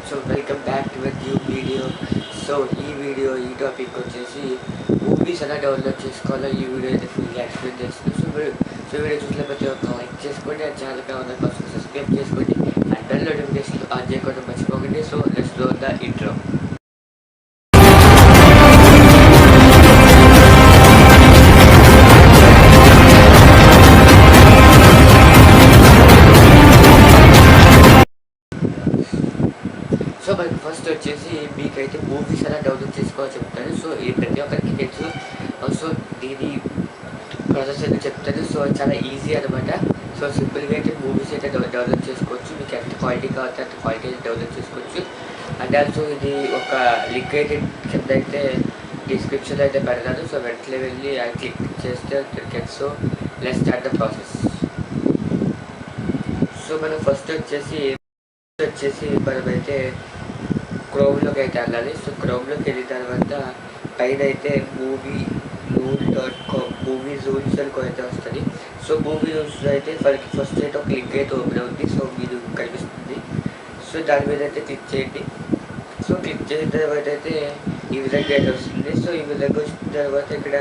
So welcome back to a new video. So ఈ topic వచ్చేసి movies ఎలా download చేసుకోవాలో ఈ వీడియో అయితే ఫుల్గా ఎక్స్ప్లెయిన్ చేస్తున్నాను. సో వీడియో చూసిన ప్రతి ఒక్క లైక్ చేసుకోండి, ఆ ఛానల్ కావాలని ఫస్ట్ సబ్స్క్రైబ్ చేసుకోండి, అండ్ బెల్ నోటిఫికేషన్ ఆన్ చేయకుండా మర్చిపోకండి. So let's go the intro. So మనకి ఫస్ట్ వచ్చేసి మీకైతే మూవీస్ ఎలా డౌన్లోడ్ చేసుకోవాలో చెప్తాను. సో ఇది ప్రతి ఒక్కరికి తెలుసు. సో దీని ప్రాసెస్ అయితే చెప్తాను. సో చాలా ఈజీ అనమాట. సో సింపుల్గా అయితే మూవీస్ అయితే డౌన్లోడ్ చేసుకోవచ్చు. మీకు ఎంత క్వాలిటీ కావాలంటే అంత క్వాలిటీ అయితే డౌన్లోడ్ చేసుకోవచ్చు. అండ్ ఆల్సో ఇది ఒక లింక్ అయితే కింద అయితే డిస్క్రిప్షన్లో అయితే పెడతాను. సో వెంటనే వెళ్ళి అది క్లిక్ చేస్తే cricket. So let's start the process. So మనం ఫస్ట్ వచ్చేసి మనమైతే క్రోమ్లోకి అయితే వెళ్ళాలి. సో క్రోమ్లోకి వెళ్ళిన తర్వాత పైన అయితే మూవీ.com మూవీ జూన్స్ అని అయితే వస్తుంది. సో మూవీ జూన్స్లో అయితే ఫస్ట్ అయితే ఒక లింక్ అయితే ఓపెన్ అవుతుంది. సో మీరు కనిపిస్తుంది. సో దాని మీద అయితే క్లిక్ చేయండి. సో క్లిక్ చేసిన తర్వాత అయితే ఈ విధంగా అయితే వస్తుంది. సో ఈ విధంగా వచ్చిన తర్వాత ఇక్కడ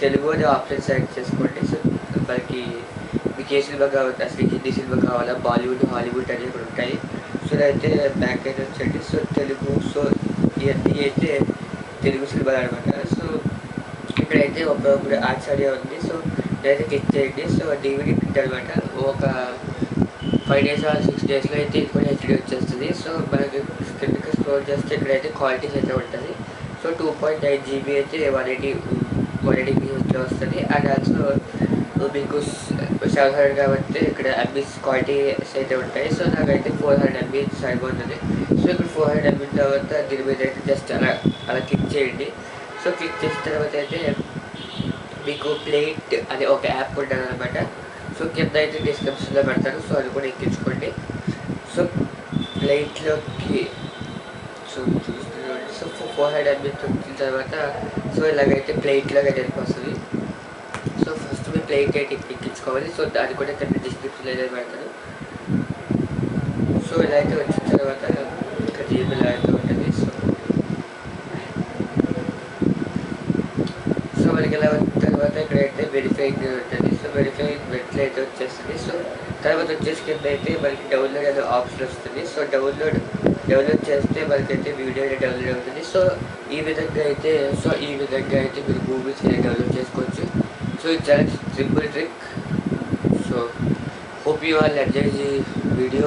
తెలుగు అనే ఆప్షన్ సెలెక్ట్ చేసుకోండి. సో మనకి మీకు ఏ సినిమా కావాలి, అసలు హిందీ సినిమా కావాలా, బాలీవుడ్, హాలీవుడ్ అనేవి ఇక్కడ ఉంటాయి. సో అయితే బ్యాక్ అయితే వచ్చండి. సో తెలుగు. సో ఇవన్నీ అయితే తెలుగు సినిమాలు అనమాట. సో ఇక్కడైతే ఒక ఆచార్య ఉంది. సో నేనైతే క్లిక్ చేయండి. సో DVD ప్రింట్ అనమాట. ఒక 5 days or 6 daysలో అయితే ఇది కూడా HD వచ్చేస్తుంది. సో మనకి కిందకి స్క్రోల్ చేస్తే ఇక్కడైతే క్వాలిటీస్ అయితే ఉంటుంది. సో 2.9 GB అయితే 180 PHలో వస్తుంది. అండ్ ఆల్సో మీకు 700 కాబట్టి ఇక్కడ MBs క్వాలిటీస్ అయితే ఉంటాయి. సో నాకైతే 400 MB సరిపోతుంది. సో ఇక్కడ 400 MB తర్వాత దీని మీద అయితే జస్ట్ అలా క్లిక్ చేయండి. సో క్లిక్ చేసిన తర్వాత అయితే మీకు ప్లేట్ అనే ఒక యాప్ ఉంటుంది అనమాట. సో కింద అయితే డిస్క్రిప్షన్లో పెడతాను. సో అది కూడా ఎక్కించుకోండి. సో ప్లేట్లోకి సో చూస్తున్నాను. సో 400 MB వచ్చిన తర్వాత సో ఇలాగైతే ప్లేట్లోకి అయితే వస్తుంది. సో ఫస్ట్ మీ ప్లేట్ అయితే ఎక్కించుకోవాలి. సో అది కూడా కింద డిస్క్రిప్షన్లో అయితే పెడతాను. సో ఇలా అయితే వచ్చిన తర్వాత ఇక్కడ జీబీ ఇలా అయితే ఉంటుంది. సో మనకి ఇలా వచ్చిన తర్వాత ఇక్కడైతే వెరిఫైయింగ్ ఉంటుంది. సో వెరిఫైయింగ్ వెంటనే అయితే వచ్చేస్తుంది. సో తర్వాత వచ్చేసి కింద అయితే మనకి డౌన్లోడ్ అనే ఆప్షన్ వస్తుంది. సో డౌన్లోడ్ చేస్తే మనకైతే వీడియో అయితే డౌన్లోడ్ అవుతుంది. సో ఈ విధంగా అయితే మీరు మూవీస్ అయితే డౌన్లోడ్ చేసుకోవచ్చు. So it's a simple trick. So hope you all enjoy the video.